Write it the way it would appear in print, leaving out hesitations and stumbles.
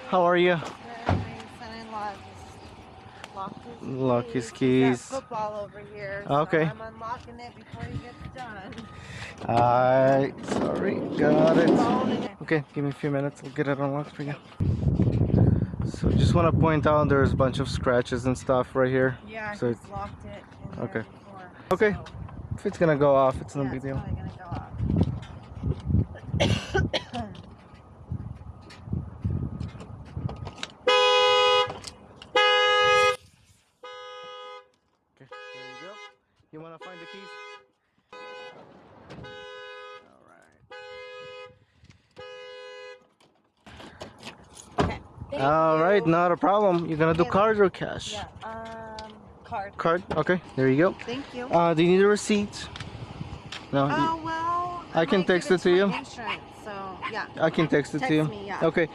How are you? My son-in-law just locked His his keys. keys. He's got football over here, Okay. so I'm unlocking it before he gets done. Alright, sorry, got it. Phone and Okay, give me a few minutes, I'll get it unlocked for you. So just want to point out there's a bunch of scratches and stuff right here. yeah, So he's locked it in there okay. before. Okay, So, if it's gonna go off, it's no yeah, big it's deal. probably gonna go off. Okay, there you go. You wanna find the keys? Okay. Thank Alright, you. not a problem. You're gonna do Okay, card or cash? Yeah. Card. Card? Okay, there you go. Thank you. Do you need a receipt? No. Oh well, I can might give text it to my you. Insurance, so yeah. I can text it to Text you. me, yeah. Okay.